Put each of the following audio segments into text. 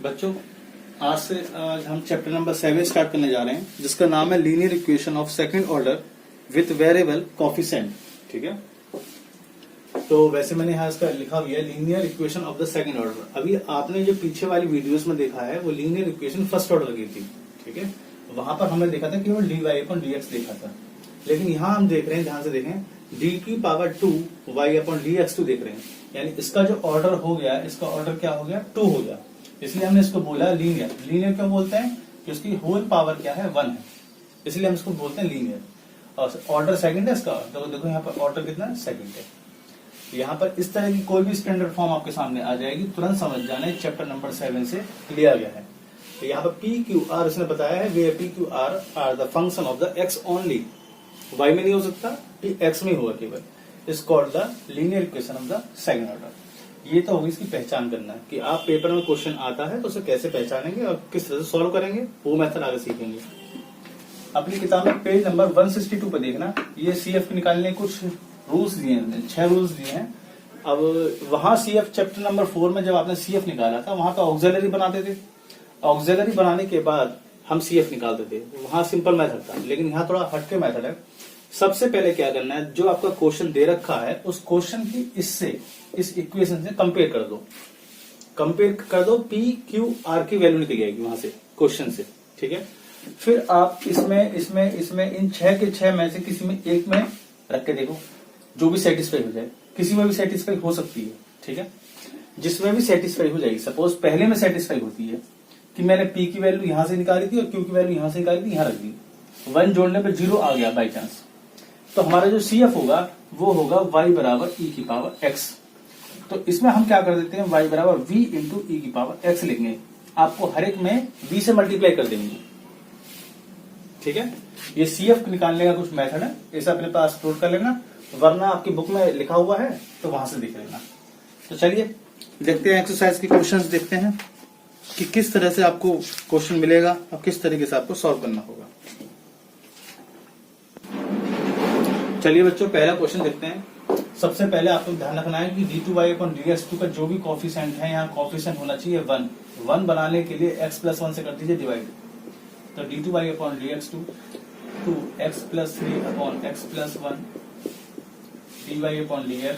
बच्चों आज हम चैप्टर नंबर 7 स्टार्ट करने जा रहे हैं, जिसका नाम है linear equation of second order with variable coefficient. ठीक है, तो वैसे मैंने यहाँ इसका लिखा हुआ है linear equation of the second order. अभी आपने जो पीछे वाली वीडियोस में देखा है वो लीनियर इक्वेशन फर्स्ट ऑर्डर की थी। ठीक है, वहां पर हमने देखा था केवल dy/dx देखा था, लेकिन यहाँ हम देख रहे हैं, ध्यान से देखें, d⁴y/dx2 देख रहे हैं। यानी इसका जो ऑर्डर हो गया, इसका ऑर्डर क्या हो गया, 2 हो गया। इसलिए हमने इसको बोला लीनियर। लीनियर क्यों बोलते हैं कि उसकी होल पावर क्या है, 1 है, इसलिए हम इसको बोलते हैं लीनियर। और ऑर्डर सेकंड है इसका, तो देखो यहाँ पर ऑर्डर कितना है, सेकंड है। यहाँ पर इस तरह की कोई भी स्टैंडर्ड फॉर्म आपके सामने आ जाएगी, तुरंत समझ जाना है चैप्टर नंबर 7 से लिया गया है। तो यहाँ पर PQR इसने बताया है, they PQR are the function of the x only. y में नहीं हो सकता, x में होगा केवल। Is called the linear equation of the second order. ये तो होगी इसकी पहचान करना कि आप पेपर में क्वेश्चन आता है तो उसे कैसे पहचानेंगे और किस तरह से सॉल्व करेंगे, वो मेथड आगे सीखेंगे। अपनी किताब में पेज नंबर 162 पे देखना, ये CF निकालने कुछ रूल्स दिए हैं, 6 रूल्स दिए हैं। अब वहां CF चैप्टर नंबर 4 में जब आपने CF निकाला था, वहां तो ऑक्सिलरी बनाते थे। ऑक्सिलरी बनाने के बाद हम CF निकालते थे, वहां सिंपल मेथड था, लेकिन यहाँ थोड़ा हटके मेथड है। सबसे पहले क्या करना है, जो आपका क्वेश्चन दे रखा है उस क्वेश्चन की इससे, इस इक्वेशन से कंपेयर कर दो। कंपेयर कर दो, PQR की वैल्यू निकल जाएगी वहां से, क्वेश्चन से। ठीक है, फिर आप इसमें इन 6 के 6 में से किसी में एक में रख के देखो, जो भी सेटिस्फाई हो जाए। किसी में भी सेटिस्फाई हो सकती है, ठीक है, जिसमें भी सेटिस्फाई हो जाएगी। सपोज पहले में सेटिस्फाई होती है कि मैंने P की वैल्यू यहां से निकाली थी और Q की वैल्यू यहां से निकाली थी, यहां रख दी, 1 जोड़ने पर 0 आ गया बाई चांस, तो हमारा जो CF होगा वो होगा y/e⁻x। तो इसमें हम क्या कर देते हैं, y/v/e⁻x लिखेंगे। आपको हर एक में v से मल्टीप्लाई कर देंगे। ठीक है, ये CF निकालने का कुछ मेथड है, इसे अपने पास नोट कर लेना, वरना आपकी बुक में लिखा हुआ है तो वहां से देख लेना। तो चलिए देखते हैं, एक्सरसाइज के क्वेश्चंस देखते हैं कि किस तरह से आपको क्वेश्चन मिलेगा और किस तरीके से आपको सॉल्व करना होगा। चलिए बच्चों, पहला क्वेश्चन देखते हैं। सबसे पहले आपको ध्यान रखना है कि d2y/dx2 का जो भी कोफिशिएंट है, यहाँ कोफिशिएंट होना चाहिए 1। 1 बनाने के लिए x+1 से कर दीजिए डिवाइड। तो d2y/dx2 2x+3/x+1 dy/dx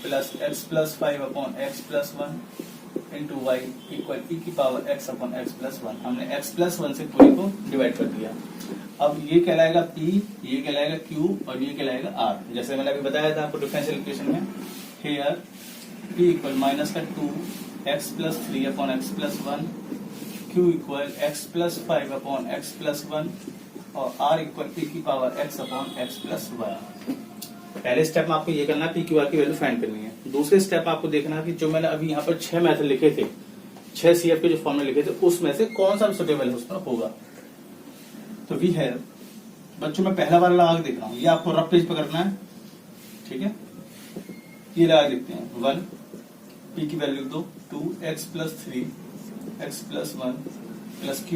plus x+5/x+1 into y equal e⁻x/x+1। हमने x+1 से पूरी को डिवाइड कर दिया। अब ये कहलाएगा P, ये कहलाएगा Q और ये कहलाएगा R। जैसे मैंने अभी बताया था आपको डिफरेंशियल इक्वेशन में, here P equal -2x+3/x+1, Q equal x+5/x+1 और R इक्वल e⁻x/x+1। पहले स्टेप में आपको ये करना है, PQR की वैल्यू फाइंड करनी है। दूसरे स्टेप आपको देखना है कि जो मैंने अभी यहाँ पर 6 मेथड लिखे थे, 6 CF के जो फॉर्मूले लिखे थे, उसमें से कौन सा सुटेबल है उसमें होगा। तो वी है बच्चों, मैं पहला वाला लगा के देख रहा हूँ, ये आपको रफ पेज पे करना है। ठीक है, ये लगा देते हैं 1, P की value 2x+3x+1 plus Q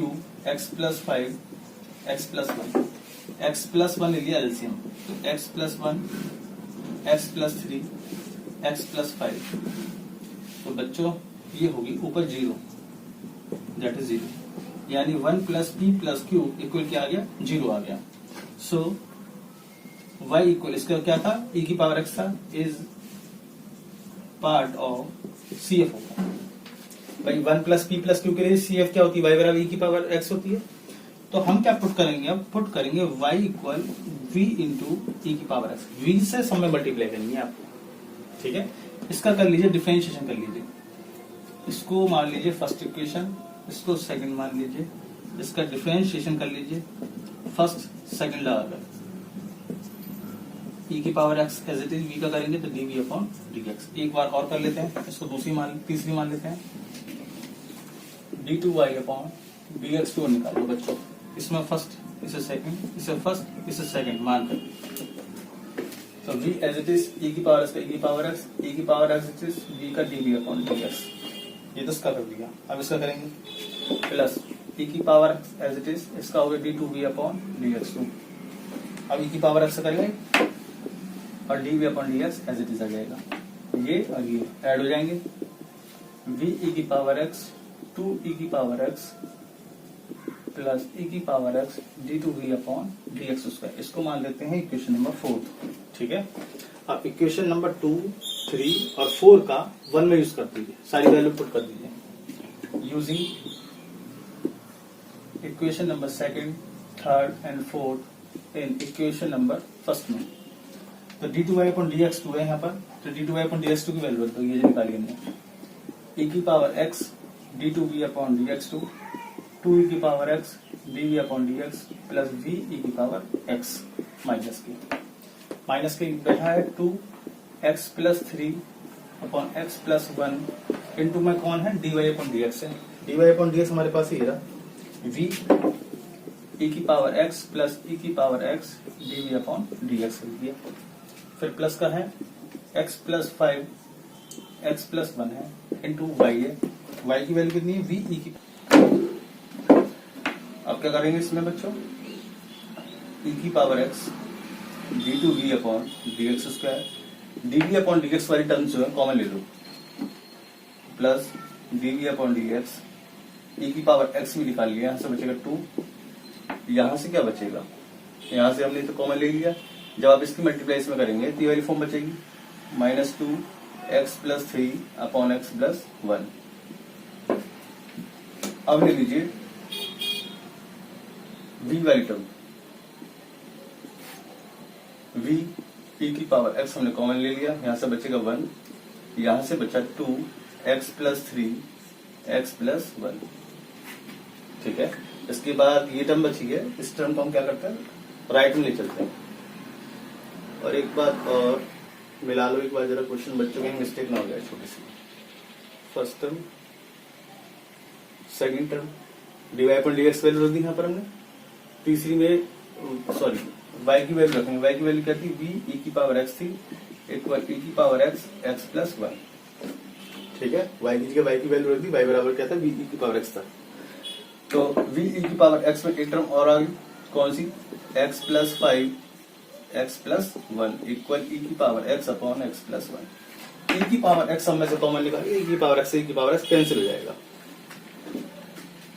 x+5x+1 x+1 ले लिया एलसीएम, तो x+1 x+3 x+5। तो बच्चों ये होगी ऊपर 0, दैट इज 0, यानी 1 + P + Q इक्वल क्या आ गया, 0 आ गया। सो y इक्वल, इसका क्या था, e⁻x था, इज पार्ट ऑफ CF होगा। भाई 1 + P + Q के लिए CF क्या होती है, y/e⁻x होती है। तो हम क्या पुट करेंगे, अब पुट करेंगे y इक्वल v/e⁻x, v से सब में मल्टीप्लाई करेंगे आपको। ठीक है, इसका कर लीजिए डिफरेंशिएशन कर लीजिए, इसको मान लीजिए फर्स्ट इक्वेशन, इसको सेकंड मान लीजिए, इसका डिफरेंशिएशन कर लीजिए फर्स्ट सेकंड लगाकर, e⁻x as it is v का करेंगे तो dv/dx। एक बार और कर लेते हैं, इसको तीसरी मान लेते हैं, d2y/dx2 निकालो बच्चों। इसमें फर्स्ट, इसे सेकंड, इसे फर्स्ट, इसे सेकंड मान कर, तो v as it is e⁻x का e⁻x इट इज v का dv/dx। ये तो इसका कर दिया। अब इसका करेंगे plus e⁻x as it is, इसका होगा d2v/dx2। अब e⁻x से करेंगे और dv/dx एज इट इज आ जाएगा, ये और ये ऐड हो जाएंगे, v e⁻x 2e की पावर x प्लस e की power x d2v upon dx square, इसको मान लेते हैं इक्वेशन नंबर 4। ठीक है, अब इक्वेशन नंबर 2, 3 और 4 का 1 में यूज कर दीजिए, सारी वैल्यू पुट कर दीजिए using equation number 2nd, 3rd and 4th in equation number 1st में। तो d2y अपॉन dx2 है यहाँ पर, तो d2y अपॉन dx2 की वैल्यू तो ये जो निकाली हमने, e की power x d2v upon dx2, 2e की power x dv upon dx plus v e की पावर x माइनस के बैठा है 2x plus 3 upon x plus 1 into में कौन है dy अपॉन dx है, dy अपॉन dx हमारे पास ही रहा v e की पावर x प्लस e की power x dv upon dx लिख दिया। फिर प्लस का है x प्लस 5 x प्लस 1 है इंटू y है, y की वैल्यू कितनी है v e की। अब क्या करेंगे इसमें बच्चों, e की power x d2v upon dx square, dv upon dx वाली टर्म जो है कॉमन ले लो, plus dv upon dx, e की पावर x भी निकाल लिया, यहाँ से बचेगा 2, यहाँ से क्या बचेगा, यहाँ से हमने तो कॉमन ले लिया, जब आप इसकी मल्टीप्लाई इसमें करेंगे तो ये वाली फॉर्म बचेगी -2x plus 3 upon x plus 1। अब ले लीजिए v वाली टर्म, v e की पावर x हमने कॉमन ले लिया, यहाँ से बचेगा 1, यहाँ से बचा 2x प्लस 3 x प्लस 1। ठीक है, इसके बाद ये टर्म बची है, इस टर्म को हम क्या करते हैं राइट में ले चलते हैं। और एक बात और मिला लो एक बार जरा, क्वेश्चन बच्चों में मिस्टेक ना हो जाए छोटी सी। First term, second term, dy upon dx value रख दी यहाँ पर हमने, तीसरी में सॉरी y की वैल्यू रखेंगे, y की वैल्यू क्या थी v e की पावर x थी इक्वल e की पावर x x प्लस 1। ठीक है, y की जगह y की वैल्यू रख दी, y बराबर क्या था v e की पावर x था। तो v e की पावर x में एक टर्म और आ गई, कौन सी x plus 5 x plus 1 equal e की power x upon x plus 1। e की पावर x हम में से कॉमन निकाल, e की पावर x से e की पावर x कैंसिल हो जाएगा,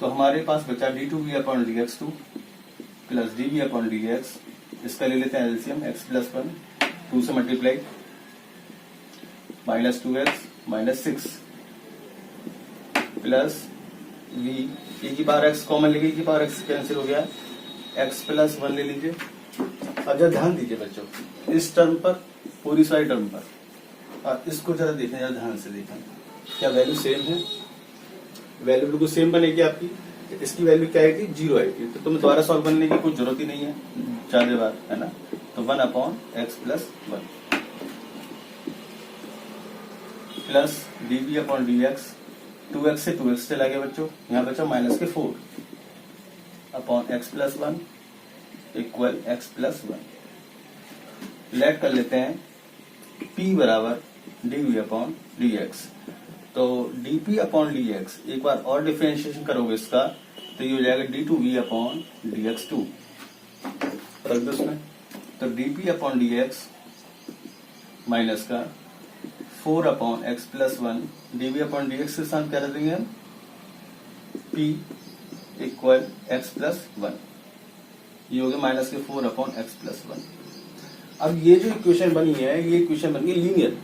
तो हमारे पास बचा d2v upon dx2 plus dv upon dx, इसका ले लेते हैं एलसीएम x प्लस 1, 2 से multiply -2x -6 plus v e की पावर x कॉमन लेके e की पावर x कैंसिल हो गया, x प्लस 1 ले लीजिए। अब जरा ध्यान दीजिए बच्चों इस टर्म पर, पूरी सारी टर्म पर, और इसको जरा देखें, जरा ध्यान से देखें, क्या वैल्यू सेम है, वैल्यू बिल्कुल सेम बनेगी आपकी, इसकी वैल्यू क्या आएगी 0 आएगी, तो तुम्हें दोबारा सॉल्व करने की कोई जरूरत ही नहीं है ज्यादा बार, है ना। तो 1 upon x plus 1 plus dv upon dx, 2x से 2x चला गया बच्चों, यहाँ बचा माइनस के 4 upon x plus 1 equal x plus 1। Let कर लेते हैं p बराबर dv अपॉन dx, तो dp अपॉन dx एक बार और डिफरेंशिएशन करोगे इसका तो ये हो जाएगा d2v अपॉन dx2, रख दो इसमें, तो dp अपॉन dx माइनस का 4 upon x plus 1 dv upon dx के साथ क्या रख देंगे हम p इक्वल x प्लस 1, ये हो गया माइनस के 4 अपॉन x प्लस 1। अब ये जो इक्वेशन बनी है ये इक्वेशन बन गई लीनियर,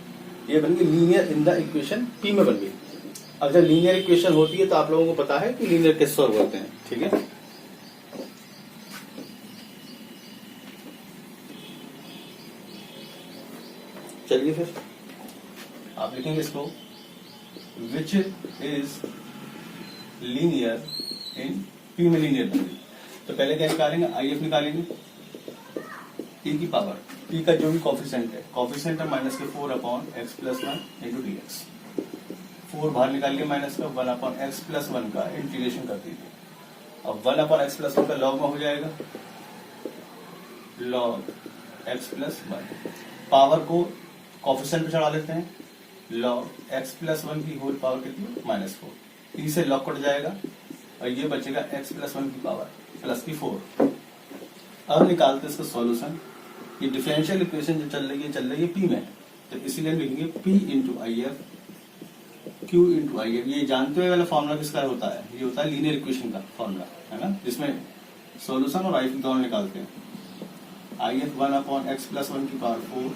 ये बन गई linear in the equation p में बन गई। अब जब लीनियर इक्वेशन होती है तो आप लोगों को पता है कि लीनियर कैसे सॉल्व होते हैं, ठीक है। चलिए फिर आप लिखेंगे इसको, which is linear in p में लीनियर बन गई। तो पहले क्या निकालेंगे, IF निकालेंगे, e की पावर p का जो भी कॉफिशिएंट है माइनस के 4 upon x plus 1 into d x, 4 बाहर निकाल के माइनस का 1 अपॉन x प्लस 1 का इंटीग्रेशन कर दीजिए। अब 1 अपॉन x प्लस 1 का लॉग में हो जाएगा लॉग x प्लस 1, पावर को कॉफिशिएंट पे चढ़ा लेते हैं, लॉग x प्लस 1 की होल पावर कितनी -4, e से लॉग कट जाएगा और ये बचेगा x प्लस 1 की पावर प्लस की 4। अब निकालते इसका सॉल्यूशन, ये डिफरेंशियल इक्वेशन जो चल रही है p में, तो इसीलिए हम लिखेंगे p into IF Q into I. ये जानते हुए वाला फॉर्मूला किसका होता है? ये होता है लीनियर इक्वेशन का फॉर्मूला, है ना, जिसमें सॉल्यूशन और आई दोनों निकालते हैं। आई एफ 1/x+1 की पावर 4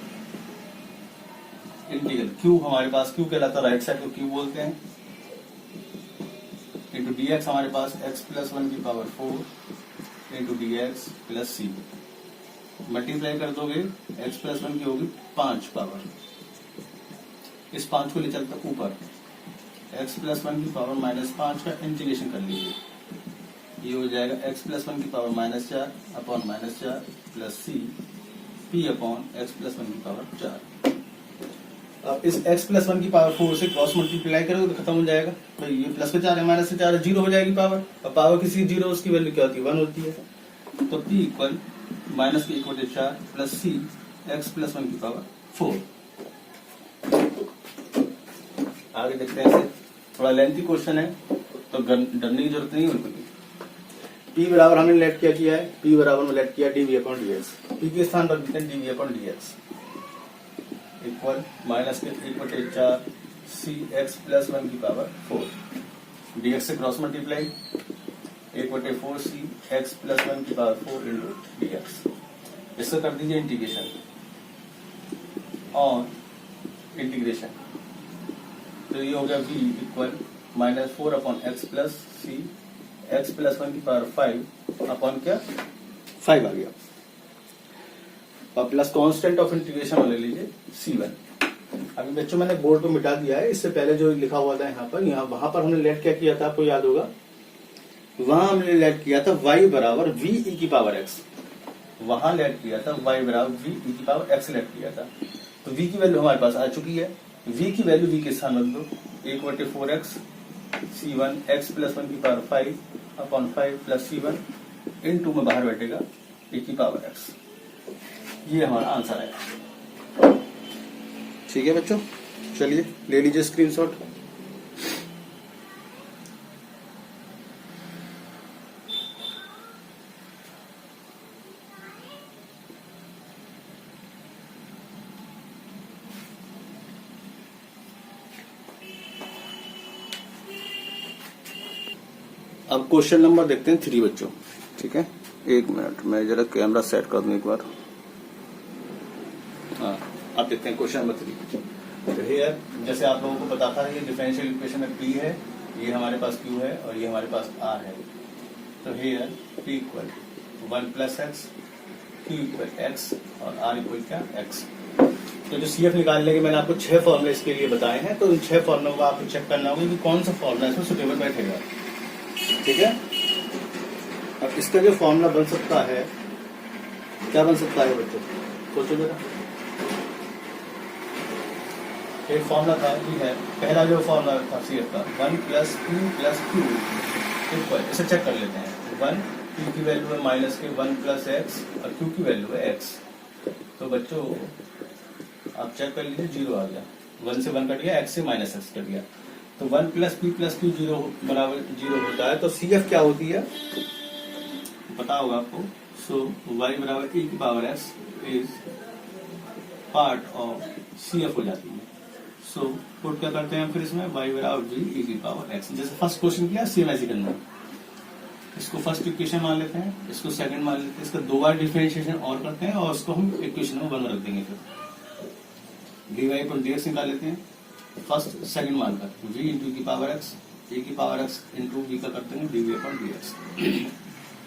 इंटीग्रल Q हमारे पास Q कहलाता है, राइट साइड को Q बोलते हैं, इंटू dx हमारे पास x+1 की पावर 4 इंटू dx प्लस सी। मल्टीप्लाई कर दोगे x+1 की होगी 5 पावर, इस 5 को ले चलता ऊपर, x+1 की पावर -5 का इंटीग्रेशन कर लीजिए, ये हो जाएगा x+1 की पावर -4 अपॉन -4 प्लस सी p अपॉन x+1 की पावर 4। अब इस x+1 की पावर 4 से क्रॉस मल्टीप्लाई करोगे तो खत्म हो जाएगा, तो ये प्लस का 4 है, माइनस से 4 है, 0 हो जाएगी पावर। अब पावर किसी 0 उसकी वैल्यू क्या होती है? 1 होती है। तो p इक्वल माइनस के इक्वल 4 प्लस सी x+1 की पावर 4। आगे देखते हैं, ऐसे थोड़ा लेंथी क्वेश्चन है तो डरने की जरूरत नहीं है। P बराबर हमने लेट क्या किया है? P बराबर में लेट किया dv अपॉन dx। P के स्थान पर लिखते हैं dv upon dx equal minus के इक्वल 4 सी x+1 की पावर 4, dx से क्रॉस मल्टीप्लाई 1/4 सी x+1 की पावर 4 इंटू dx। इससे कर दीजिए इंटीग्रेशन और इंटीग्रेशन, तो ये हो गया v equal -4 upon x plus C x+1 की पावर 5 अपॉन क्या 5 आ गया, और प्लस कांस्टेंट ऑफ इंटीग्रेशन ले लीजिए c1। अभी बच्चों मैंने बोर्ड को मिटा दिया है, इससे पहले जो लिखा हुआ था यहाँ पर, वहां पर हमने लेट क्या किया था, आपको याद होगा, वहां हमने लेट किया था y बराबर v e की पावर x, वहां लेट किया था y बराबर v e की पावर x लेट किया था। तो v की वैल्यू हमारे पास आ चुकी है, v की वैल्यू v के स्थान रख दो, 1/4x c1 x+1 की पावर 5 अपॉन 5 प्लस c1 इन 2 में बाहर बैठेगा e की पावर x। ये हमारा आंसर है। ठीक है बच्चों, चलिए ले लीजिए स्क्रीनशॉट। अब क्वेश्चन नंबर देखते हैं 3 बच्चों। ठीक है, 1 मिनट मैं जरा कैमरा सेट कर दूं एक बार। हाँ, अब देखते हैं क्वेश्चन नंबर 3। तो हियर जैसे आप लोगों को पता था, ये डिफरेंशियल इक्वेशन में P है, ये हमारे पास Q है और ये हमारे पास R है। तो here P equal 1 plus x, Q equal x और R इक्वल क्या x। तो जो CF निकालने के मैंने आपको 6 फॉर्मूले इसके लिए बताए हैं, तो इन 6 फॉर्मूलों को आपको चेक करना होगा कि कौन सा फॉर्मूला इसमें सुटेबल बैठेगा। ठीक है, अब इसका जो फॉर्मूला बन सकता है, क्या बन सकता है बच्चों, सोचो जरा। एक फॉर्मूला था, ये है पहला जो फॉर्मूला था CF का, 1 plus P plus Q equal, इसे चेक कर लेते हैं। 1 P की वैल्यू है माइनस के 1 प्लस एक्स और Q की वैल्यू है x। तो बच्चों आप चेक कर लीजिए, 0 आ गया, 1 से 1 कट गया, x से माइनस एक्स कट गया। तो 1 प्लस P प्लस Q 0 बराबर 0 होता है। तो CF क्या होती है पता होगा आपको। सो y बराबर e की power s is part of CF हो जाती है। सो पुट क्या करते हैं फिर इसमें, y बराबर v e की पावर x। जैसे फर्स्ट क्वेश्चन किया सेम ऐसे करना है, इसको फर्स्ट इक्वेशन मान लेते हैं, इसको सेकंड मान लेते हैं, इसका 2 बार डिफरेंशिएशन और करते हैं और उसको हम इक्वेशन में 1 रख देंगे। फिर dy पर dx निकाल लेते हैं, फर्स्ट सेकंड मानकर v इंटू की पावर x, e की पावर x इंटू v का करते हैं dv पर dx।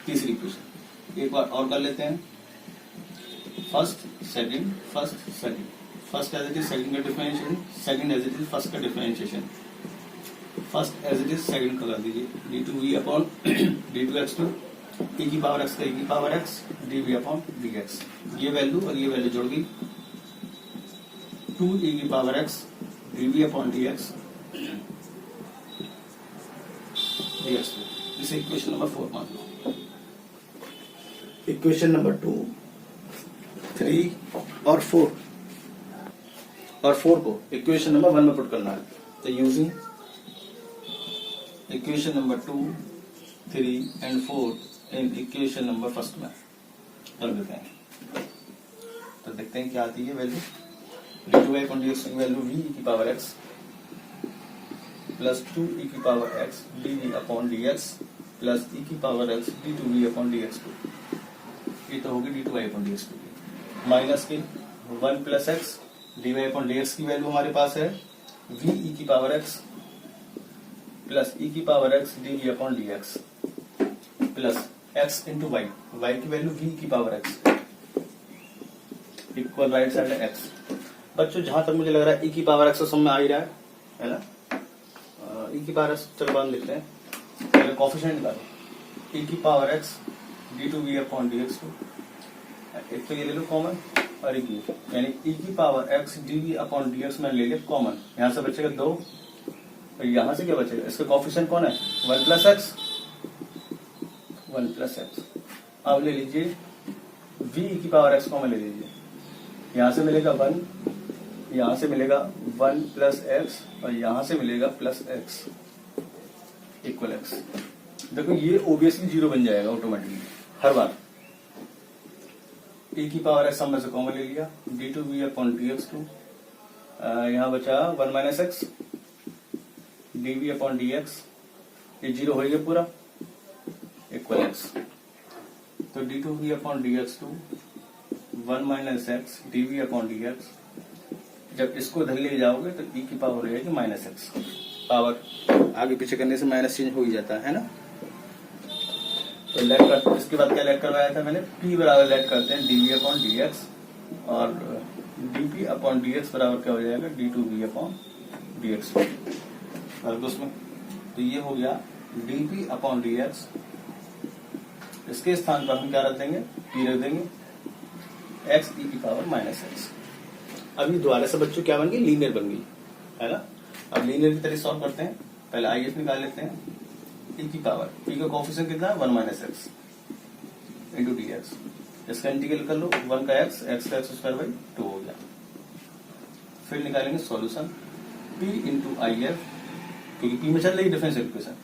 तीसरी इक्वेशन एक बार और कर लेते हैं, first second first second, first as it is second का differentiation, second as it is first का differentiation, first as it is second का कर दीजिए, d2v अपॉन d2x2 e की पावर x का e की power x dv upon dx। ये वैल्यू और ये वैल्यू जुड़ गई, 2e की power x dv upon dx dx। इसे इक्वेशन नंबर 4 मान लो। इक्वेशन नंबर 2, 3 और 4 को इक्वेशन नंबर 1 में पुट करना है। तो using equation number 2, 3 and 4 in equation number first में रख देते हैं। तो देखते हैं क्या आती है वैल्यू। d2y अपॉन dx की वैल्यू v की पावर x प्लस 2 ई की power x D we upon D x plus ई की power x D two we upon D x two, ये तो होगी d two y upon D x two, minus के 1 plus x d y upon D x की value हमारे पास है V E की पावर एक्स प्लस ई की power x D we upon D x plus X into Y, Y की value V की power X equal right side है X. बच्चों जहां तक मुझे लग रहा है ई की पावर एक्स समझ में आ ही रहा है ना, ई की पावर एक्स चलो बाद लिखते हैं, पहले कोफिशिएंट निकालो, ई की power x D two we upon D x two, एक तो ये ले लो कॉमन और एक ये, यानी ई की power x D we upon D X मैंने ले लिया कॉमन, यहां से बचेगा 2 और यहां से क्या बचेगा, इसका कोफिशिएंट कौन है 1 प्लस एक्स, 1 प्लस एक्स। अब ले लीजिए वी की पावर एक्स कॉमन ले लीजिए, यहां से मिलेगा 1, यहां से मिलेगा 1 प्लस एक्स और यहां से मिलेगा प्लस एक्स इक्वल एक्स। देखो ये ओबियसली 0 बन जाएगा ऑटोमेटिकली हर बार। ई की पावर एक्स हमने से कॉमन ले लिया, D two we upon D x two, यहां बचा 1 minus X D we upon D X, ये 0 हो गया पूरा इक्वल एक्स। तो D two we upon D x two 1 minus X D we upon D X, जब इसको इधर ले जाओगे तो ई की पावर हो जाएगी माइनस एक्स, पावर आगे पीछे करने से माइनस चेंज हो ही जाता है ना। तो लेट कर, इसके बाद क्या लेट करवाया था मैंने, पी बराबर लेट करते हैं d we upon D x और d p upon D x बराबर क्या हो जाएगा d two we upon D x उसमें। तो ये हो गया d p upon D x, इसके स्थान पर हम क्या रख देंगे पी रख देंगे एक्स ई की पावर माइनस एक्स। अब ये दोबारा से बच्चों क्या बन गई लीनियर बन गई है ना। अब लीनियर की तरह सॉल्व करते हैं, पहले आई एफ निकाल लेते हैं, ई की पावर पी का कोफिशिएंट कितना है 1 minus x into d x, इसका इंटीग्रल कर लो 1 का एक्स का एक्स स्क्वायर बाई 2 हो गया। फिर निकालेंगे solution p into I F, क्योंकि पी में चल रही difference equation,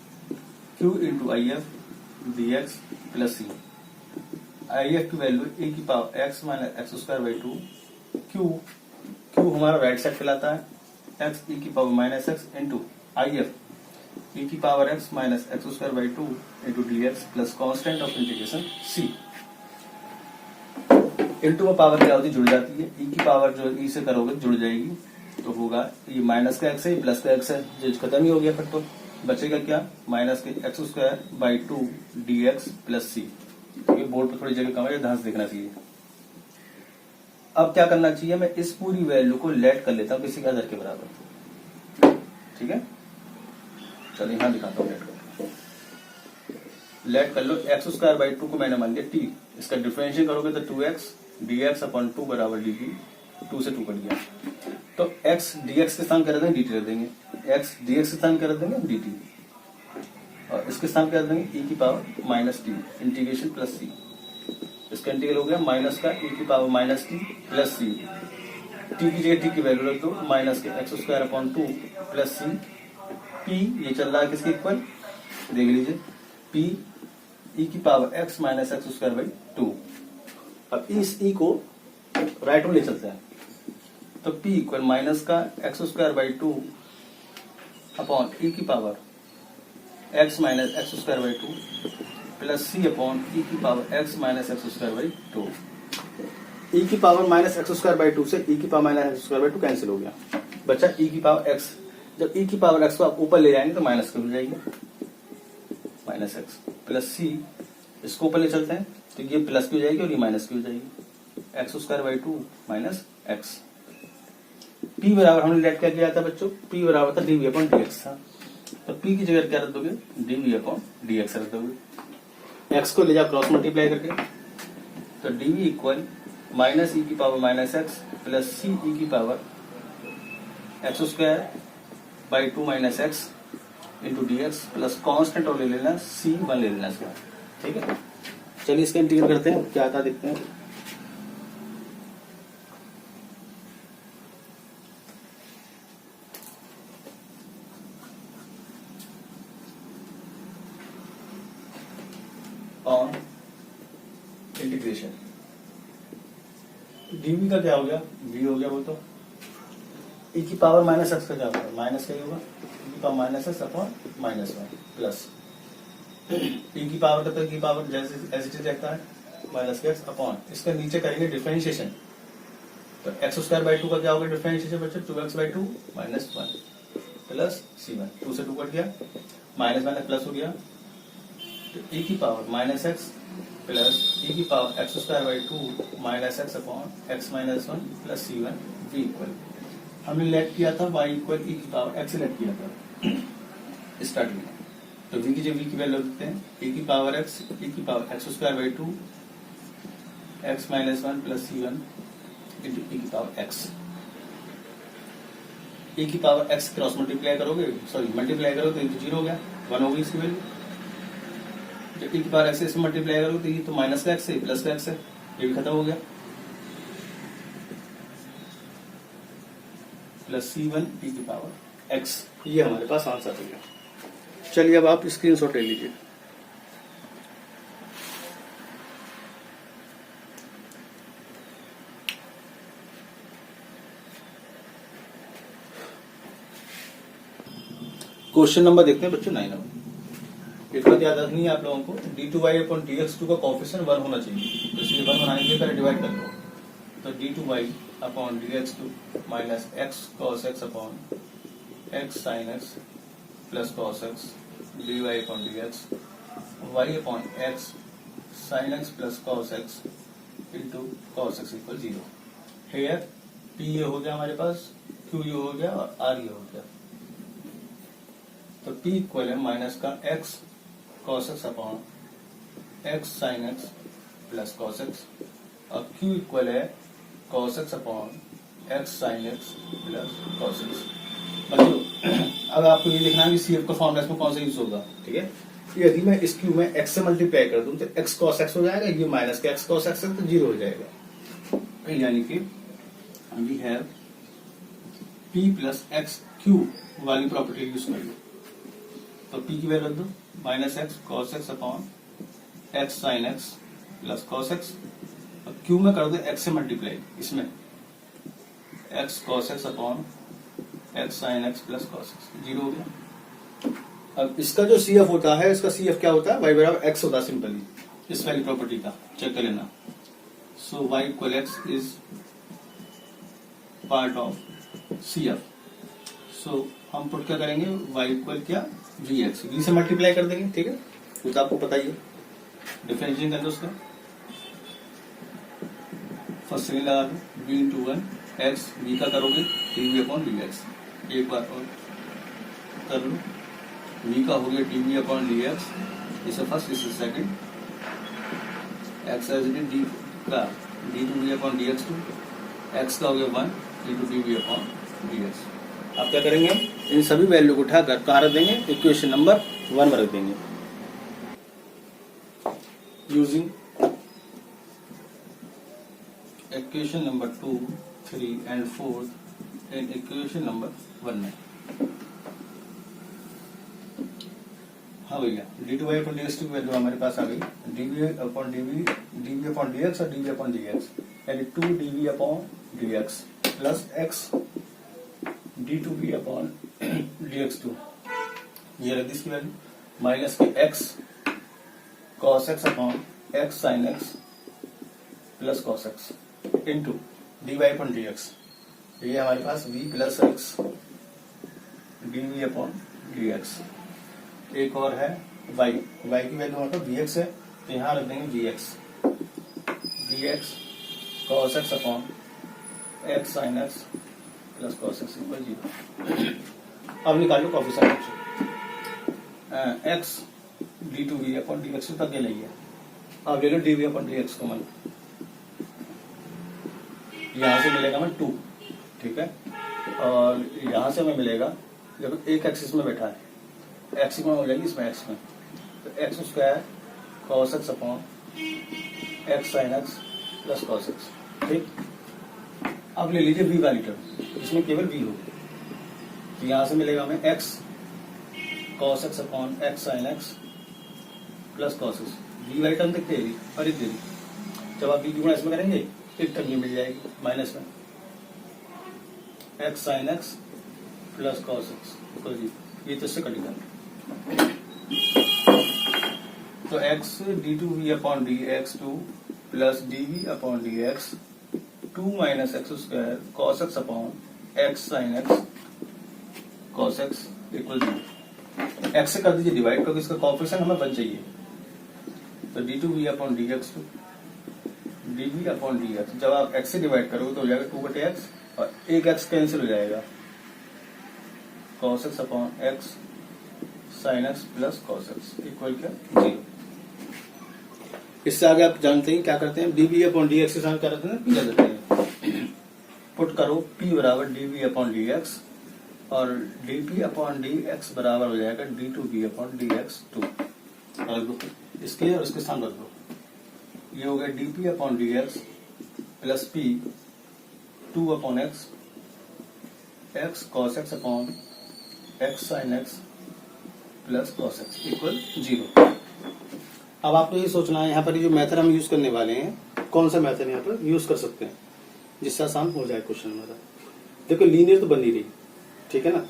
q into I F d x plus c, I F की वैल्यू ए की power x minus x square by 2, q हमारा राइट साइड कहलाता है एक्स ई की power minus x into I F e की power x minus x square by 2 into d x plus constant of integration c. Into में power क्या होती है जुड़ जाती है, ई की पावर जो ई से करोगे जुड़ जाएगी, तो होगा ये माइनस का एक्स है प्लस का एक्स है, जो खत्म ही हो गया फिर तो बचेगा क्या माइनस के x square by 2 d x plus c. ये बोर्ड पर थोड़ी जगह कम है, ध्यान से देखना चाहिए। अब क्या करना चाहिए, मैं इस पूरी वैल्यू को लेट कर लेता हूं किसी के अदर के बराबर, ठीक है। चलिए यहां दिखाता हूं लेट कर लो, एक्स स्क्वायर बाई 2 को मैंने मान लिया टी, इसका डिफरेंशियल करोगे तो 2x डी एक्स अपॉन 2 बराबर डी टी, 2 से 2 कट गया, तो x dx के स्थान क्या रख देंगे dt रख देंगे, x dx के स्थान क्या रख देंगे dt और इसके स्थान क्या रख देंगे e की power minus t integration plus c, इसका इंटीग्रल हो गया माइनस का e की power minus t plus c, t की जगह टी की वैल्यू रख दो माइनस के x square upon 2 plus c, p ये चल रहा है किसके इक्वल देख लीजिए, पी e की power x minus x square by 2। अब इस e को राइट में ले चलते हैं, तो p इक्वल माइनस का x square by 2 upon e की power x minus x square by 2 plus c upon e की power x minus x square by 2। E की power minus x square by 2 से ई की power minus x square by 2 cancel हो गया, बचा ई की power x। जब ई की पावर x को आप ऊपर ले जाएंगे तो माइनस कर जाएगी माइनस एक्स प्लस सी, इसको ऊपर ले चलते हैं तो ये प्लस की हो जाएगी और ये माइनस की हो जाएगी, x square by 2 minus x. P बराबर हमने लेट क्या किया था बच्चों, पी बराबर था डीवी अपॉन डीएक्स था, तो पी की जगह क्या रख दोगे डीवी अपॉन डीएक्स रख दोगे, एक्स को ले जाओ क्रॉस मल्टीप्लाई करके, तो डीवी इक्वल माइनस ई की power minus X plus C E की power X square by 2 minus x into DX plus constant और ले लेना सी 1 ले लेना इसका, ठीक है। चलिए इसका इंटीग्रेट करते हैं क्या आता देखते हैं। ऑन इंटीग्रेशन डीवी का क्या हो गया वी हो गया, वो तो e की पावर माइनस एक्स का क्या होगा, माइनस का ही होगा, e की power minus x upon minus one plus e की पावर का, तो e की पावर जैसे एज इट इज रहता है माइनस के एक्स अपॉन, इसका नीचे करेंगे डिफरेंशिएशन, तो एक्स स्क्वायर बाई टू का क्या होगा डिफरेंशिएशन बच्चों, 2x by two minus one plus c1, 2 से 2 कट गया, माइनस माइनस प्लस हो गया, तो e की power minus X plus e की power X square by two minus x upon x minus one plus c1 v equal, हमने late किया था y इक्वल e की पावर x लेट किया था स्टार्टिंग में, तो v की जब v की वैल्यू रखते हैं e की power X square by two x minus one plus c1 into e की पावर x, e की पावर x क्रॉस मल्टीप्लाई करोगे, सॉरी मल्टीप्लाई करोगे तो जीरो हो गया, 1 होगी इसकी वैल्यू, जब e की पावर x से इसमें मल्टीप्लाई करोगे तो ये तो माइनस का x है प्लस का x है, ये भी खत्म हो गया, प्लस c1 e की पावर x, ये हमारे पास आंसर हो गया। चलिए अब आप स्क्रीनशॉट ले लीजिए। क्वेश्चन नंबर देखते हैं बच्चों 9 नंबर। एक बात याद रखनी है आप लोगों को, d2y अपॉन dx2 का कोफिशिएंट 1 होना चाहिए, तो इसलिए 1 बनाने के लिए पहले डिवाइड कर लो, तो d2y upon dx2 minus x cos x upon x sin x plus cos x dy upon dx y upon x sin x plus cos x into cos x equal 0। Here p ये हो गया हमारे पास, q ये हो गया और r ये हो गया, तो p इक्वल है माइनस का x cos x upon x sin x plus cos x, और q इक्वल है cos x upon x sin x plus cos x। बच्चों अब आपको ये लिखना है कि CF का फॉर्मूला इसमें कौन सा यूज होगा, ठीक है, यदि मैं इस q में x से मल्टीप्लाई कर दूं तो x cos x हो जाएगा, ये माइनस का x cos x है तो जीरो हो जाएगा, यानी कि we have p plus x q वाली प्रॉपर्टी यूज कर लो, तो p की वैल्यू रख दो minus x cos x upon x sine x plus cos x, और q में कर दो x से मल्टीप्लाई, इसमें x cos x upon x sine x plus cos x, zero हो गया। अब इसका जो CF होता है, इसका CF क्या होता है, y बराबर x होता है सिंपली, इस वाली प्रॉपर्टी का चेक कर लेना। सो y equal x is part of CF, सो हम पुट क्या करेंगे, y इक्वल क्या vx, v से मल्टीप्लाई कर देंगे, ठीक है, वो तो आपको पता ही है, डिफरेंशिएशन कर दो उसका, फर्स्ट सेकंड लगा दो, v into one x, v का करोगे dv अपॉन dx, एक बार और कर लो, v का हो गया dv अपॉन dx, इसे फर्स्ट इसे second, x as it d का d2v अपॉन dx2, x का हो गया 1 इंटू dv अपॉन dx। अब क्या करेंगे, इन सभी वैल्यू को उठाकर कहाँ रख देंगे, इक्वेशन नंबर 1 में रख देंगे, using equation number 2, 3 and 4 in equation number 1 में। हाँ भैया, d2y अपॉन dx की वैल्यू हमारे पास आ गई, dv अपॉन dx और dv अपॉन dx, यानी 2 dv upon dx plus x d2v upon dx2, ये रख दी इसकी वैल्यू, माइनस के x cos x upon x sin x plus cos x into dy upon dx, ये हमारे पास v plus x dv upon dx, एक और है y की वैल्यू मतलब vx है, तो यहाँ रख देंगे vx cos x upon x sin x plus cos x equal 0। अब निकालो coefficient, x d2v upon dx तक ले लिया, अब ले लो dv अपॉन dx को मान, यहाँ से मिलेगा हमें 2, ठीक है, और यहाँ से हमें मिलेगा, जब एक एक्सिस में बैठा है x में हो जाएगी इसमें x में, तो x square cos x upon x sin x plus cos x, ठीक। अब ले लीजिए v वाली टर्म, इसमें केवल v होगी, तो यहाँ से मिलेगा हमें x cos x upon x sin x plus cos x, v वाली टर्म देखते हैं और एक दे दी, जब आप v की गुणा इसमें करेंगे एक टर्म ये मिल जाएगी माइनस में, x sine x plus cos x equal 0। ये तो इससे कट गया। तो x d2v upon D x 2 plus dv upon D x 2 minus x square cos x upon x sine x cos x equal 0। X से कर दीजिए divide क्योंकि इसका कोएफिशिएंट हमें 1 चाहिए। तो d2v upon D x 2 dv upon D X, जब आप x से डिवाइड करोगे तो हो जाएगा 2/x और एक x कैंसिल हो जाएगा, cos x upon x sin x plus cos x equal क्या 0। इससे आगे आप जानते हैं क्या करते हैं, dv अपॉन डी एक्स के साथ क्या करते हैं, p ले देते हैं। पुट करो p बराबर dv अपॉन डी एक्स और dp अपॉन डी एक्स बराबर हो जाएगा d2v अपॉन डी एक्स 2। इसके और इसके स्थान रख दो, ये हो गया dp upon D x plus p 2 upon x x cos x upon x sine x plus cos x equal 0। अब आपको ये सोचना है यहाँ पर जो मेथड हम यूज करने वाले हैं, कौन सा मेथड यहाँ पर यूज कर सकते हैं जिससे आसान हो जाए क्वेश्चन हमारा। देखो लीनियर तो बन नहीं रही, ठीक है ना,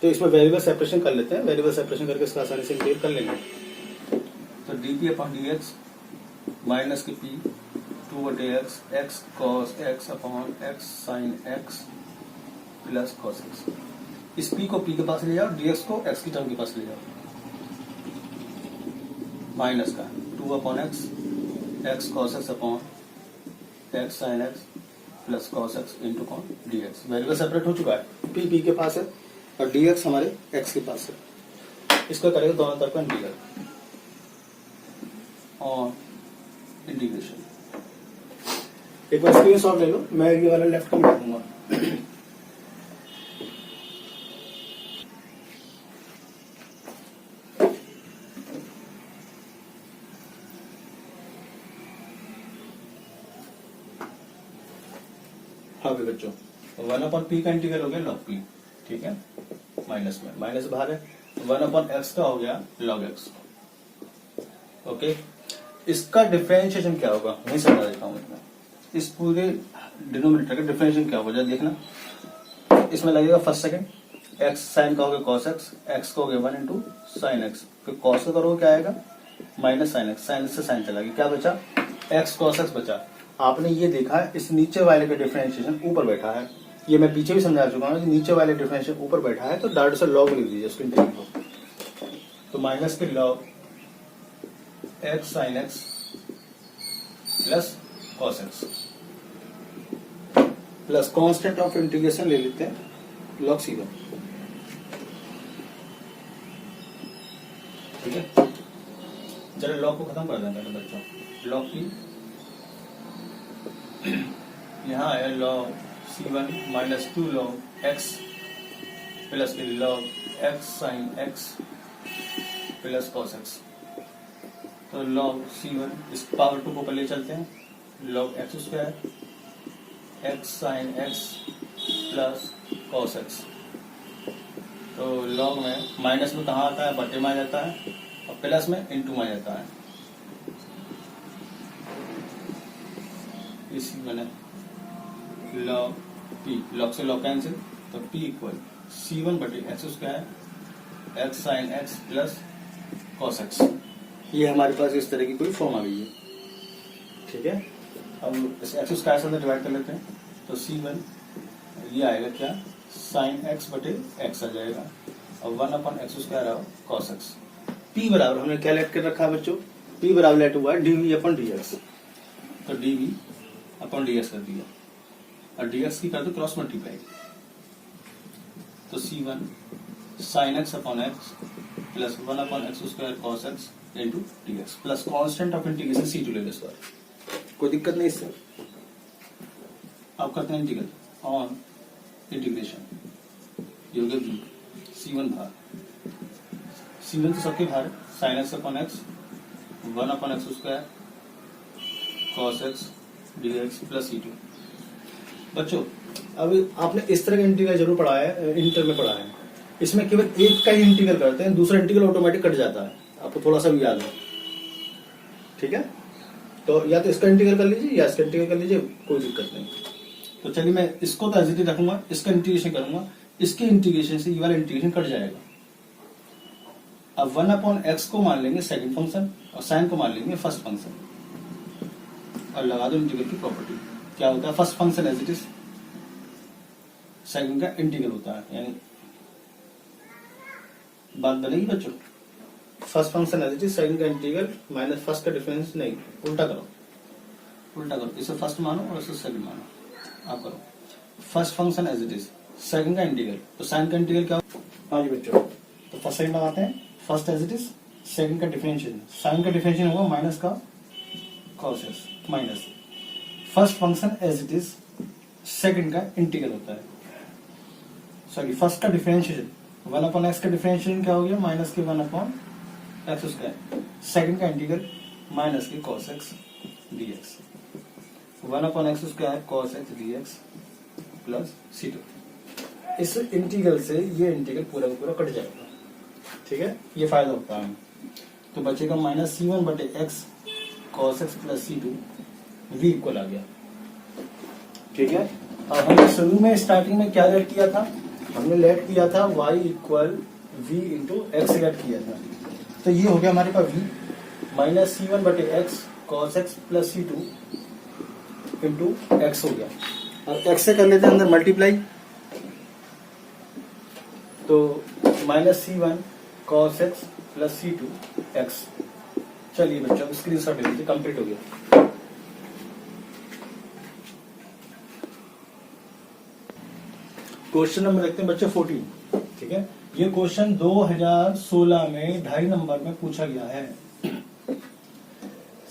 तो इसमें वेरिएबल सेपरेशन कर लेते हैं। वेरिएबल सेपरेशन करके इसका आसानी से क्लियर कर लेंगे। तो dp upon D x minus के p 2/x x cos x upon x sine x plus cos x. इस p को p के पास ले जाओ, dx को x की टर्म के पास ले जाओ, माइनस का 2 upon x x cos x upon x sine x plus cos x into cos d x. Variable separate हो चुका है, p के पास है और dx हमारे x के पास है। इसका करेगा दोनों तरफ का इंटीग्रल और इंटीग्रेशन। एक बार स्क्रीनशॉट ले लो, मैं ये वाला लेफ्ट का मिटा दूंगा। हाँ भी बच्चों, 1 अपॉन p का इंटीग्रल हो गया log p, ठीक है, माइनस में माइनस बाहर है, 1 अपॉन x का हो गया log x। ओके, इसका डिफरेंशिएशन क्या होगा वही समझा देता हूँ मैं। इस पूरे डिनोमिनेटर का डिफरेंशिएशन क्या होगा देखना, इसमें लगेगा फर्स्ट सेकंड x साइन का हो गया cos x, x का हो गया 1 इंटू साइन एक्स, फिर cos का करोगे क्या आएगा माइनस साइन एक्स, साइन से साइन चला गया, क्या बचा x cos x बचा। आपने ये देखा इस नीचे वाले का डिफरेंशिएशन ऊपर बैठा है, ये मैं पीछे भी समझा चुका हूँ, नीचे वाले डिफरेंशिएशन ऊपर बैठा है तो डायरेक्ट से लॉग लिख दीजिए उसके इंटीग्रल को। तो माइनस के log x sine x plus cos x plus constant of integration ले लेते हैं लॉग c1, ठीक है। जरा लॉग को खत्म कर दें पहले बच्चों। लॉग p यहाँ है log c1 minus 2 log x plus के log x sine x plus cos x। तो log c1 इस पावर 2 को ऊपर ले चलते हैं, log x square x sine x plus cos x। तो log में माइनस में कहाँ आता है, बटे में आ जाता है और प्लस में इनटू में आ जाता है। इसी बने log p, log से log कैंसिल, तो p इक्वल c1 बटे x square x sine x plus cos x। ये हमारे पास इस तरह की कोई फॉर्म आ गई है, ठीक है। अब इस एक्स स्क्वायर से अंदर डिवाइड कर लेते हैं, तो c1 ये आएगा क्या साइन x बटे x आ जाएगा और 1 अपॉन एक्स स्क्वायर आओ कॉस x। p बराबर हमने क्या लेट कर रखा है बच्चों, p बराबर लेट हुआ है dv अपॉन dx, तो dv अपॉन dx कर दिया और dx की कर दो क्रॉस मल्टीप्लाई, तो c1 sine x upon x plus 1 upon x square cos x into dx plus constant of integration c2 ले लो इस बार, कोई दिक्कत नहीं इससे। आप करते हैं इंटीग्रल ऑन इंटीग्रेशन, ये हो गया v c1 भार, c1 तो सबके भार है sine x upon x 1 upon x square cos x dx plus c2। बच्चों अब आपने इस तरह का इंटीग्रल जरूर पढ़ा है, इंटर में पढ़ा है, इसमें केवल एक का ही इंटीग्रल करते हैं, दूसरा इंटीग्रल ऑटोमेटिक कट जाता है, आपको थोड़ा सा भी याद हो, ठीक है। तो या तो इसका इंटीग्रल कर लीजिए या इसका इंटीग्रल कर लीजिए, कोई दिक्कत नहीं। तो चलिए मैं इसको तो एज इट इज रखूंगा, इसका इंटीग्रेशन करूंगा, इसके इंटीग्रेशन से ये वाला इंटीग्रेशन कट जाएगा। अब 1/x को मान लेंगे सेकंड फंक्शन और साइन को मान लेंगे फर्स्ट फंक्शन और लगा दो इंटीग्रल की प्रॉपर्टी। क्या होता है, first function as it is second का इंटीग्रल होता है, यानी बात बनेगी बच्चों। First function as it is second का इंटीग्रल माइनस फर्स्ट का डिफरेंस, नहीं उल्टा करो, उल्टा करो, इसे फर्स्ट मानो और इसे सेकंड मानो। आप करो first function as it is second का इंटीग्रल, तो साइन का इंटीग्रल क्या हो? हाँ जी बच्चों, तो फर्स्ट सेकंड लगाते हैं। First as it is second का डिफरेंशियल, साइन का डिफरेंशियल होगा माइनस का cos x minus first function as it is second का इंटीग्रल होता है, सॉरी फर्स्ट का डिफरेंशियल 1/x का डिफरेंशियल क्या हो गया, माइनस के 1/x स्क्वायर, सेकंड का इंटीग्रल माइनस के cos x dx, 1/x square cos x dx plus c2। इस इंटीग्रल से ये इंटीग्रल पूरा का पूरा कट जाएगा, ठीक है, ये फायदा होता है। तो बचेगा minus c1/x cos x plus c2 v equal आ गया, ठीक है। अब हमने शुरू में स्टार्टिंग में क्या लेट किया था, हमने लेट किया था y equal v into x let किया था, तो ये हो गया हमारे पास v minus c1/x cos x plus c2 into x हो गया। अब x से कर लेते हैं अंदर मल्टीप्लाई, तो minus c1 cos x plus c2 x। चलिए बच्चों स्क्रीनशॉट ले लीजिए, कंप्लीट हो गया। क्वेश्चन नंबर देखते हैं बच्चों 14, ठीक है। ये क्वेश्चन 2016 में 2.5 नंबर में पूछा गया है।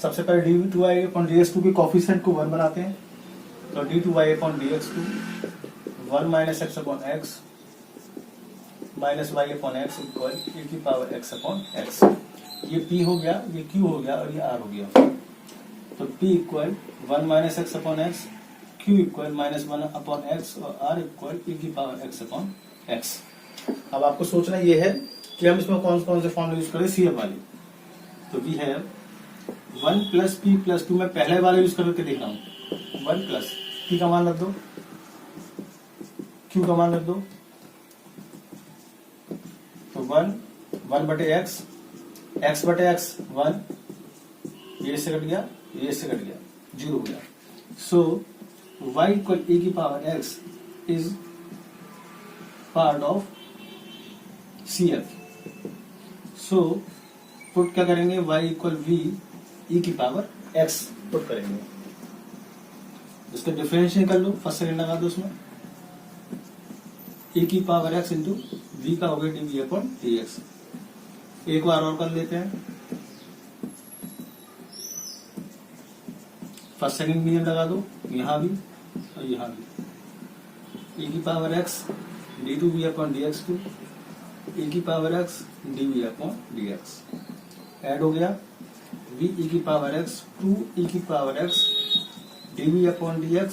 सबसे पहले d2y/dx2 के कोफिशिएंट को 1 बनाते हैं, तो d2y/dx2 1 minus x/x minus y/x equal e की पावर x/x। ये p हो गया, ये q हो गया और ये r हो गया। तो p equal 1 minus x/x, q equal minus 1/x और r इक्वल e की पावर x/x। अब आपको सोचना ये है कि हम इसमें कौन कौन से फॉर्मूला यूज करें, CF वाली। तो we have 1 plus p plus 2, मैं पहले वाला यूज करके देख रहा हूँ। 1 प्लस p का मान रख दो, q का मान रख दो, तो 1/x, x/x 1, ये इससे कट गया, ये इससे कट गया, 0 हो गया। सो y इक्वल e की power x is part of CF। So put क्या करेंगे, y इक्वल v e की पावर x पुट करेंगे, इसका डिफरेंशियल कर लो, फर्स्ट सेकंड लगा दो उसमें, e की पावर x इंटू v का हो गया dv/dx। एक बार और कर लेते हैं, फर्स्ट सेकंड मीडियम लगा दो, यहां भी और यहां भी, e की पावर x d2v/dx2 e की पावर x dv/dx ऐड हो गया, v e की पावर x 2 e की पावर x dv/dx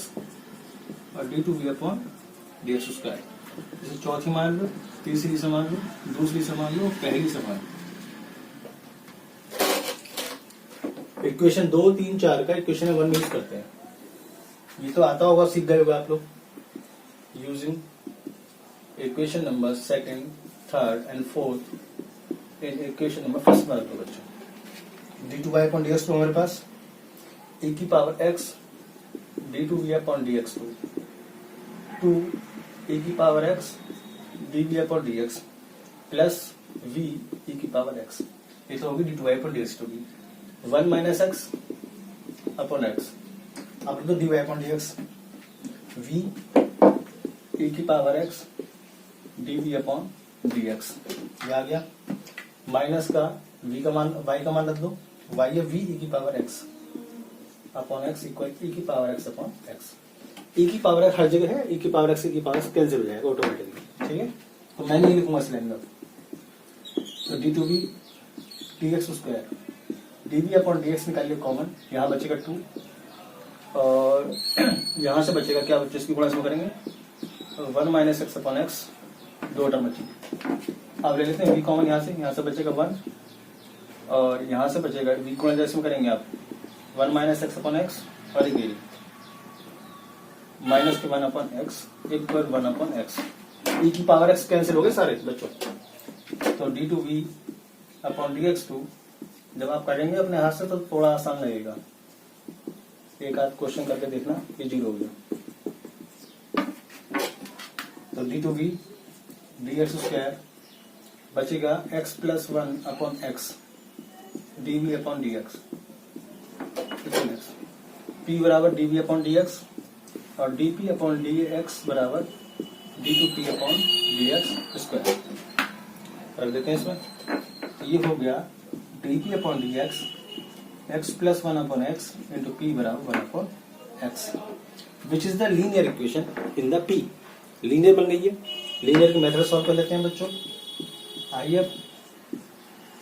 और d2v/dx स्क्वायर। इसे चौथी मान लो, तीसरी से मान लो, दूसरी से मान लो, पहली से मान लो। इक्वेशन 2, 3, 4 का इक्वेशन 1 में यूज करते हैं। ये तो आता होगा, सीख गए होगा आप लोग। Using equation number second, third and fourth in equation number first में रखो बच्चों। d2y/dx2 हमारे पास e की पावर x d2v/dx2 2 e की power x dv/dx plus v e की पावर x, ये तो होगी d2y/dx2 की 1 माइनस x अपॉन x। अब तो dy/dx v e की पावर x dv/dx, ये आ गया। माइनस का v का मान, y का मान रख दो, y है v e की power x upon x equal e की power x upon x। e की पावर x हर जगह है, e की पावर x e की पावर x कैंसिल हो जाएगा ऑटोमेटिकली, ठीक है। तो मैं नहीं लिखूंगा सिलेंड, तो d2v dx स्क्वायर dv/dx निकालिए कॉमन, यहाँ बचेगा 2 और यहाँ से बचेगा क्या बच्चे, इसकी गुणा इसमें करेंगे 1 माइनस x/x, 2 टर्म बची। अब ले लेते हैं v कॉमन, यहाँ से बचेगा 1 और यहाँ से बचेगा v गुणा जैसे में करेंगे आप 1 माइनस x/x और एक माइनस के 1/x इक्वल 1/x। e की पावर x कैंसिल हो गए सारे बच्चों। तो d2v अपॉन dx2 जब आप करेंगे अपने हाथ से तो थोड़ा आसान लगेगा। एक आध क्वेश्चन करके देखना, ये 0 हो गया। तो d2v dx2 बचेगा x plus 1/x dv upon dx। p बराबर dv अपॉन dx और dp अपॉन dx बराबर d2p अपॉन dx स्क्वायर। रख देते हैं इसमें। ये हो गया dp upon dx x plus 1/x into p बराबर 1/x which is the linear equation in the p। Linear बन गई है। लीनियर के मेथड सॉल्व कर लेते हैं बच्चों। आइए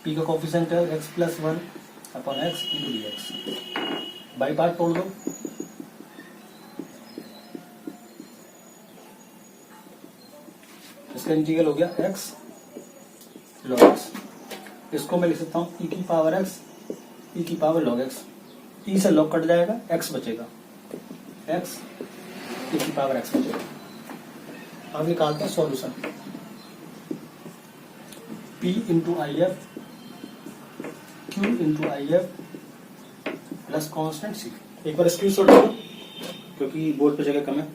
p का कोफिशिएंट है x plus 1/x into dx। By part तोड़ दो। इसका इंटीग्रल हो गया x log x। इसको मैं लिख सकता हूँ e की पावर x e की पावर log x। e से log कट जाएगा, x बचेगा, x e की पावर x बचेगा। अब निकालते हैं solution. p into I F q into I F plus constant c। एक बार स्क्रीनशॉट लो क्योंकि बोर्ड पे जगह कम है।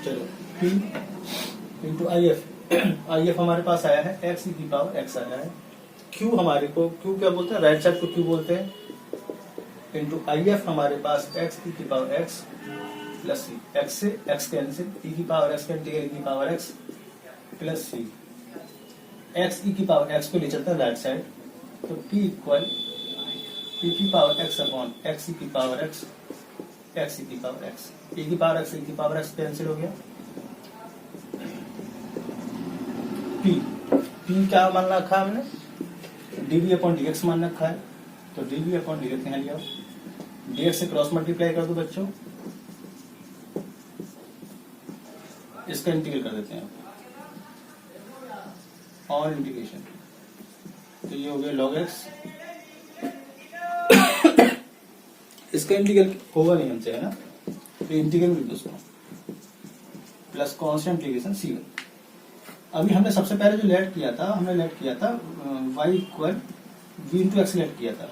चलो p इंटू आई एफ हमारे पास आया है x की पावर x आया है। q हमारे को q क्या बोलते हैं, राइट साइड को q बोलते हैं। इंटू आई एफ हमारे पास x की power x plus c। x से x कैंसिल, e की पावर x कैंसिल, e की power x plus c। x e की पावर x को ले चलते हैं राइट साइड। तो p इक्वल p की power x upon x e की पावर x x e की पावर x। e की पावर x e की पावर x कैंसिल हो गया। p क्या मान रखा है हमने, dv अपॉन dx मान रखा है। तो dv अपॉन dx यहाँ लिया, dx से क्रॉस मल्टीप्लाई कर दो बच्चों। इसका इंटीग्रेट कर देते हैं और इंटीग्रेशन। तो ये हो गया log x। इसका इंटीग्रल होगा नहीं हमसे, है ना, तो इंटीग्रल मिल दो उसको प्लस कॉन्स्टेंट इंटीग्रेशन c1। अभी हमने सबसे पहले जो लेट किया था, हमने लेट किया था y equal v into x let किया था।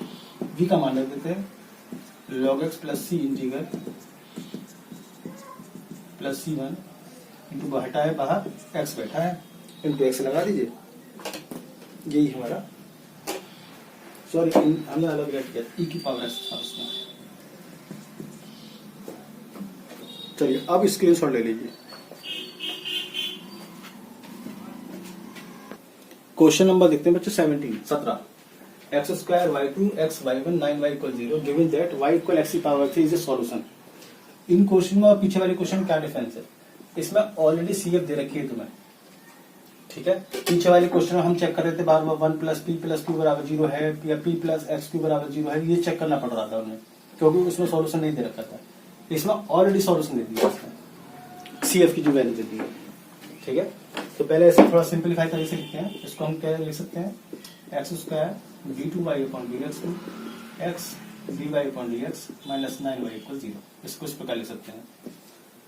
v का मान रख देते हैं log x plus c integral plus c1 into हटा है बाहर, x बैठा है इंटू एक्स लगा दीजिए। यही हमारा, सॉरी हमने अलग लेट किया e की पावर x था उसमें। चलिए अब स्क्रीनशॉट ले लीजिए। क्वेश्चन नंबर देखते हैं बच्चों 17 x square y2 x y1 9y equal 0 given that y equal x की power 3 is a solution. In question में और पीछे वाले क्वेश्चन क्या डिफरेंस है, इसमें ऑलरेडी CF दे रखी है तुम्हें, ठीक है। पीछे वाले क्वेश्चन में हम चेक कर रहे थे बार बार 1 प्लस p बराबर 0 है या p प्लस x बराबर 0 है, ये चेक करना पड़ रहा था उन्हें क्योंकि उसमें सॉल्यूशन नहीं दे रखा था। इसमें ऑलरेडी सॉल्यूशन दे दिया इसमें, CF की जो वैल्यू दे दी है, ठीक है। तो पहले ऐसे थोड़ा सिंपलीफाई तरीके से लिखते हैं। इसको हम क्या लिख सकते हैं, x square d2y upon dx x dy upon dx minus 9y equal 0। इसको इस प्रकार लिख सकते हैं।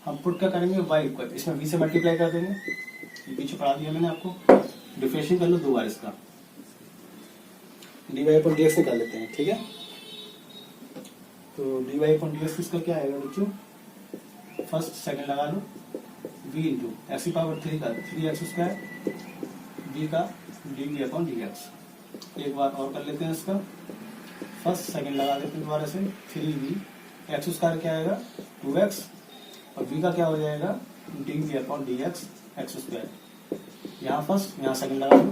हम पुट क्या करेंगे, y इक्वल इसमें v से मल्टीप्लाई कर देंगे। ये पीछे पढ़ा दिया मैंने आपको, डिफरेंशिएट कर लो 2 बार इसका, dy अपॉन dx निकाल लेते हैं, ठीक है। तो dy अपॉन dx इसका क्या आएगा बच्चों, फर्स्ट सेकंड लगा लो, v इंटू एक्स की पावर 3 का 3x स्क्वायर v का dv अपॉन dx। एक बार और कर लेते हैं इसका, फर्स्ट सेकंड लगा देते हैं दोबारा से, 3v एक्स स्क्वायर क्या आएगा 2x और v का क्या हो जाएगा dv upon dx x square. यहाँ फर्स्ट यहाँ सेकंड लगा दो,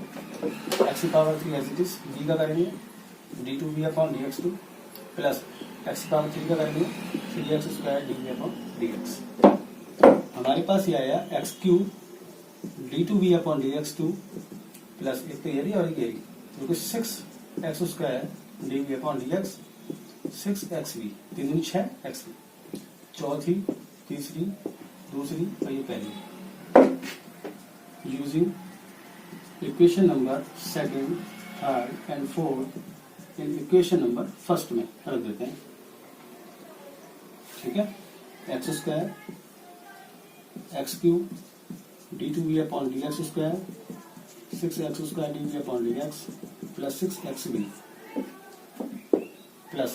एक्स की power 3 as it is, v का करेंगे d2v upon dx2 plus x की पावर 3 का करेंगे 3x square dv upon dx। हमारे पास ये आया x cube d2v upon dx2 plus एक तो यही और यही जो कि 6x square dv upon dx 6xv, 3 दूनी 6xv, चौथी, तीसरी, दूसरी और ये पहली। Using equation number second, third and fourth in equation number first में रख देते हैं। ठीक है, x square x cube d2v upon dx square 6x square dv upon dx plus 6xv plus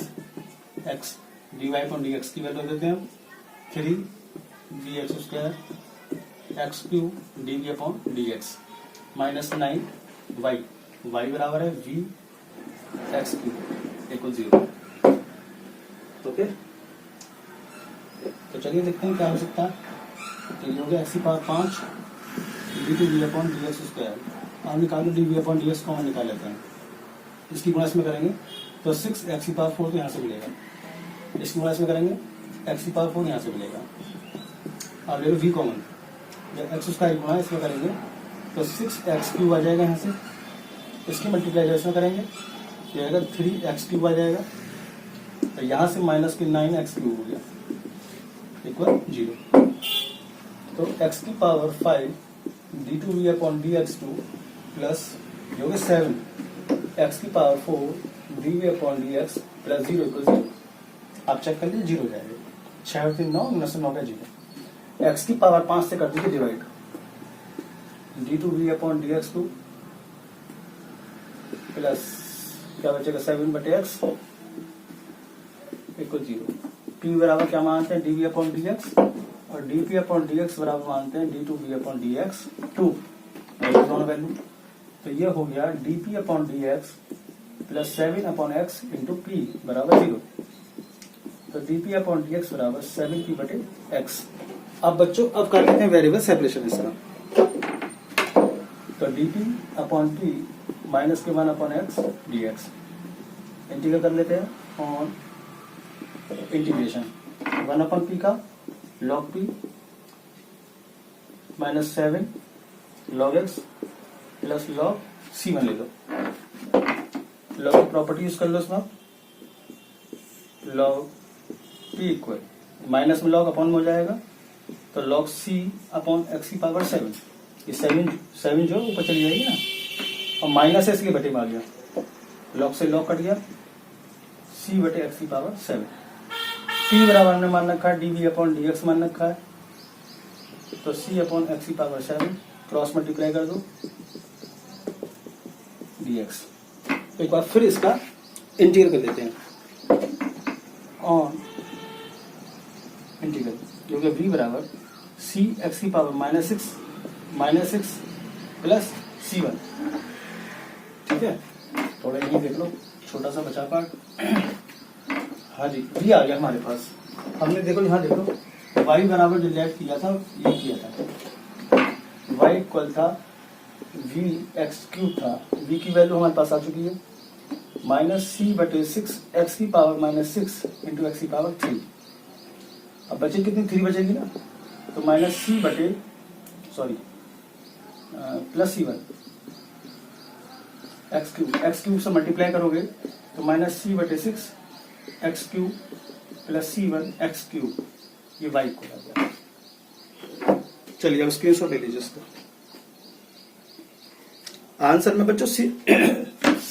x dy upon dx की value देते हैं 3vx square x cube dv upon dx minus 9y y बराबर है v x cube equal 0। Okay, तो चलिए देखते हैं क्या हो सकता है। तो ये हो गया x की power 5 d2v upon dx square. आप निकालो dv अपॉन dx कॉमन निकाल लेते हैं, इसकी गुणा इसमें करेंगे तो 6x की पावर 4 तो यहाँ से मिलेगा, इसकी गुणा इसमें करेंगे x की पावर 4 यहाँ से मिलेगा। अब ले लो v कॉमन, जब x स्क्वायर गुणा इसमें करेंगे तो 6x क्यूब आ जाएगा यहाँ से, इसकी मल्टीप्लाई इसमें करेंगे तो आएगा 3x क्यूब आ जाएगा, तो यहाँ से माइनस के 9x क्यूब हो गया इक्वल 0। तो x की power 5 d2v upon dx2 plus ये हो गया 7 x की power 4 dv upon dx plus 0 equal 0। आप चेक कर लीजिए 0 हो जाएगा, 6 और 3 9, 9 से 9 का 0। x की पावर 5 से कर दीजिए divide, d2v upon dx2 plus क्या बचेगा 7/x इक्वल 0। p बराबर क्या मानते हैं dv अपॉन dx और dp अपॉन dx बराबर मानते हैं d2v अपॉन dx2 दोनों वैल्यू। तो ये हो गया dp upon dx plus 7 upon x into p बराबर 0। तो dp अपॉन dx बराबर 7p/x। अब बच्चों अब कर लेते हैं वेरिएबल सेपरेशन इसका। तो dp अपॉन p माइनस के 1 अपॉन x dx इंटीग्रेट कर लेते हैं ऑन इंटीग्रेशन 1 अपॉन p का log p minus 7 log x plus log c1 ले लो, log प्रॉपर्टी यूज कर लो इसमें, log p इक्वल माइनस में log अपॉन में हो जाएगा तो log c अपॉन x की पावर 7, ये 7 जो ऊपर चली जाएगी ना, और माइनस है इसलिए बटे में आ गया, log से log कट गया, c बटे x की पावर 7। p बराबर हमने मान रखा है dv अपॉन dx मान रखा है, तो c अपॉन x की पावर 7 क्रॉस मल्टीप्लाई कर दो dx। एक बार फिर इसका इंटीग्रल कर देते हैं ऑन इंटीग्रल, जो कि v बराबर c x की पावर माइनस 6 प्लस c1। ठीक है, थोड़ा यही देख लो, छोटा सा बचा पार्ट। हाँ जी, v आ गया हमारे पास। हमने देखो यहाँ देखो y बराबर जो लेट किया था ये किया था, y इक्वल था v x क्यूब था, v की वैल्यू हमारे पास आ चुकी है माइनस c/6 x की पावर माइनस 6 इंटू एक्स की पावर 3। अब बचे कितनी 3 बचेगी ना, तो माइनस c बटे प्लस c1 एक्स क्यूब से मल्टीप्लाई करोगे तो minus c/6 x cube plus c1 x cube, ये y को आ गया। चलिए अब स्क्रीनशॉट ले लीजिए इसका। आंसर में बच्चों c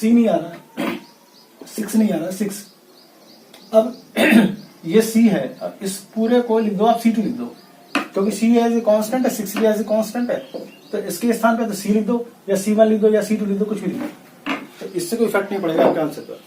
नहीं आ रहा, 6 नहीं आ रहा, 6। अब ये c है, अब इस पूरे को लिख दो आप c2 लिख दो, क्योंकि c एज ए कांस्टेंट है, 6 भी एज ए कांस्टेंट है, तो इसके स्थान पे तो c लिख दो या c1 लिख दो या c2 लिख दो, कुछ भी लिख दो, तो इससे कोई इफेक्ट नहीं पड़ेगा आपके आंसर पर।